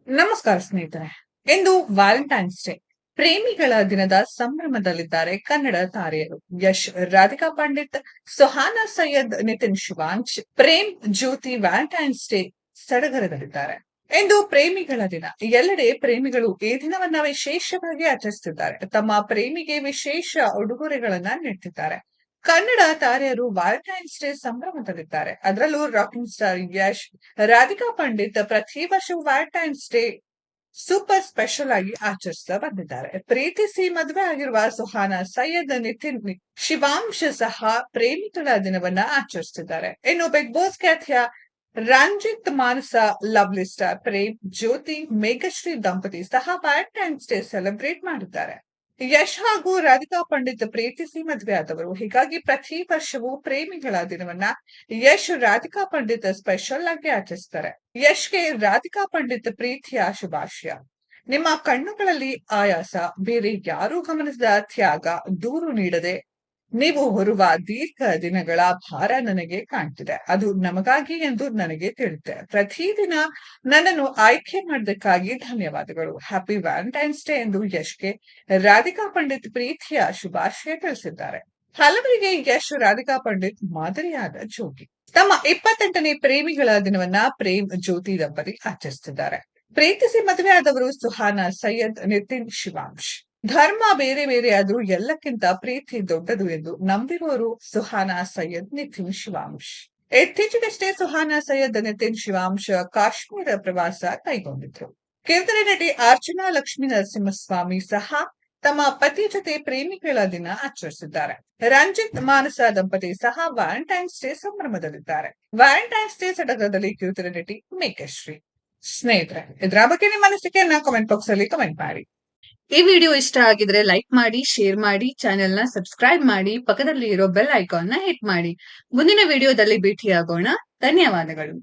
ನಮಸ್ಕಾರ ಸ್ನೇಹಿತರೆ. ಇಂದು Valentine's day. ಪ್ರೇಮಿಗಳ ದಿನದ ಸಂಭ್ರಮದಲ್ಲಿದ್ದಾರೆ ಕನ್ನಡ ತಾರೆಯರು. ಯಶ್, ರಾಧಿಕಾ ಪಂಡಿತ್, ಸುಹಾನಾ ಸೈಯದ್, ನಿತಿನ್ ಶಿವಾಂಶ್, ಪ್ರೇಮ್ ಜ್ಯೋತಿ ವ್ಯಾಲೆಂಟೈನ್ಸ್ ಡೇ ಸಡಗರದಲ್ಲಿದ್ದಾರೆ. ಇಂದು ಪ್ರೇಮಿಗಳ ದಿನ. ಎಲ್ಲೆಡೆ ಪ್ರೇಮಿಗಳು ಈ ದಿನವನ್ನ ವಿಶೇಷವಾಗಿ ಆಚರಿಸುತ್ತಿದ್ದಾರೆ. ತಮ್ಮ ಪ್ರೇಮಿಗೆ ವಿಶೇಷ ಉಡುಗೊರೆಗಳನ್ನ ನೀಡುತ್ತಿದ್ದಾರೆ. ಕನ್ನಡ ತಾರೆಯರು ವ್ಯಾಲೆಂಟೈನ್ಸ್ ಡೇ ಸಂಭ್ರಮದಲ್ಲಿದ್ದಾರೆ. ಅದರಲ್ಲೂ ರಾಕಿಂಗ್ ಸ್ಟಾರ್ ಯಶ್, ರಾಧಿಕಾ ಪಂಡಿತ್ ಪ್ರತಿ ವರ್ಷವೂ ವ್ಯಾಲೆಂಟೈನ್ಸ್ ಡೇ ಸೂಪರ್ ಸ್ಪೆಷಲ್ ಆಗಿ ಆಚರಿಸ್ತಾ ಬಂದಿದ್ದಾರೆ. ಪ್ರೀತಿಸಿ ಮದುವೆ ಆಗಿರುವ ಸುಹಾನಾ ಸೈಯದ್, ನಿತಿನ್ ಶಿವಾಂಶ್ ಸಹ ಪ್ರೇಮಿಗಳ ದಿನವನ್ನ ಆಚರಿಸುತ್ತಿದ್ದಾರೆ. ಇನ್ನು ಬಿಗ್ ಬಾಸ್ ಖ್ಯಾತಿಯ ರಂಜಿತ್ ಮಾನಸ, ಲವ್ಲಿ ಸ್ಟಾರ್ ಪ್ರೇಮ್ ಜ್ಯೋತಿ, ಮೇಘಶ್ರೀ ದಂಪತಿ ಸಹ ವ್ಯಾಲೆಂಟೈನ್ಸ್ ಡೇ ಸೆಲೆಬ್ರೇಟ್ ಮಾಡಿದ್ದಾರೆ. ಯಶ್ ಹಾಗೂ ರಾಧಿಕಾ ಪಂಡಿತ್ ಪ್ರೀತಿಸಿ ಮದುವೆ ಆದವರು. ಹೀಗಾಗಿ ಪ್ರತಿ ವರ್ಷವೂ ಪ್ರೇಮಿಗಳ ದಿನವನ್ನ ಯಶ್, ರಾಧಿಕಾ ಪಂಡಿತ್ ಸ್ಪೆಷಲ್ ಆಗಿ ಆಚರಿಸ್ತಾರೆ. ಯಶ್ಗೆ ರಾಧಿಕಾ ಪಂಡಿತ್ ಪ್ರೀತಿಯ ಶುಭಾಶಯ. ನಿಮ್ಮ ಕಣ್ಣುಗಳಲ್ಲಿ ಆಯಾಸ, ಬೇರೆ ಯಾರೂ ಗಮನಿಸದ ತ್ಯಾಗ, ದೂರು ನೀಡದೆ ನೀವು ಹೊರುವ ದೀರ್ಘ ದಿನಗಳ ಭಾರ ನನಗೆ ಕಾಣ್ತಿದೆ. ಅದು ನಮಗಾಗಿ ಎಂದು ನನಗೆ ತಿಳಿದಿದೆ. ಪ್ರತಿದಿನ ನನ್ನನ್ನು ಆಯ್ಕೆ ಮಾಡೋದಕ್ಕಾಗಿ ಧನ್ಯವಾದಗಳು. ಹ್ಯಾಪಿ ವ್ಯಾಲೆಂಟೈನ್ಸ್ ಡೇ ಎಂದು ಯಶ್ಗೆ ರಾಧಿಕಾ ಪಂಡಿತ್ ಪ್ರೀತಿಯ ಶುಭಾಶಯ ತಿಳಿಸಿದ್ದಾರೆ. ಹಲವರಿಗೆ ಯಶ್, ರಾಧಿಕಾ ಪಂಡಿತ್ ಮಾದರಿಯಾದ ಜೋಡಿ. ತಮ್ಮ 28ನೇ ಪ್ರೇಮಿಗಳ ದಿನವನ್ನ ಪ್ರೇಮ್ ಜ್ಯೋತಿ ದಂಪತಿ ಆಚರಿಸುತ್ತಿದ್ದಾರೆ. ಪ್ರೀತಿಸಿ ಮದುವೆ ಆದವರು ಸುಹಾನಾ ಸೈಯದ್, ನಿತಿನ್ ಶಿವಾಂಶ್. ಧರ್ಮ ಬೇರೆ ಬೇರೆ ಆದ್ರೂ ಎಲ್ಲಕ್ಕಿಂತ ಪ್ರೀತಿ ದೊಡ್ಡದು ಎಂದು ನಂಬಿರುವವರು ಸುಹಾನಾ ಸೈಯದ್, ನಿತಿನ್ ಶಿವಾಂಶ್. ಇತ್ತೀಚೆಗಷ್ಟೇ ಸುಹಾನಾ ಸೈಯದ್, ನಿತಿನ್ ಶಿವಾಂಶ್ ಕಾಶ್ಮೀರ ಪ್ರವಾಸ ಕೈಗೊಂಡಿದ್ರು. ಕಿರುತೆರೆ ನಟಿ ಅರ್ಚನಾ ಲಕ್ಷ್ಮೀ ನರಸಿಂಹಸ್ವಾಮಿ ಸಹ ತಮ್ಮ ಪತಿ ಜೊತೆ ಪ್ರೇಮಿಗಳ ದಿನ ಆಚರಿಸಿದ್ದಾರೆ. ರಂಜಿತ್ ಮಾನಸ ದಂಪತಿ ಸಹ ವ್ಯಾಲೆಂಟೈನ್ಸ್ ಡೇ ಸಂಭ್ರಮದಲ್ಲಿದ್ದಾರೆ. ವ್ಯಾಲೆಂಟೈನ್ಸ್ ಡೇ ಸಡಗರದಲ್ಲಿ ಕಿರುತೆರೆ ನಟಿ ಮೇಘಶ್ರೀ. ಸ್ನೇಹಿತರೆ, ಇದರ ಬಗ್ಗೆ ನಿಮ್ಮ ಅನಿಸಿಕೆಯನ್ನ ಕಾಮೆಂಟ್ ಬಾಕ್ಸ್ ಅಲ್ಲಿ ಕಮೆಂಟ್ ಮಾಡಿ. ಈ ವಿಡಿಯೋ ಇಷ್ಟ ಆಗಿದ್ರೆ ಲೈಕ್ ಮಾಡಿ, ಶೇರ್ ಮಾಡಿ, ಚಾನೆಲ್ ನ ಸಬ್ಸ್ಕ್ರೈಬ್ ಮಾಡಿ, ಪಕ್ಕದಲ್ಲಿ ಇರೋ ಬೆಲ್ ಐಕಾನ್ ನ ಹಿಟ್ ಮಾಡಿ. ಮುಂದಿನ ವಿಡಿಯೋದಲ್ಲಿ ಭೇಟಿಯಾಗೋಣ. ಧನ್ಯವಾದಗಳು.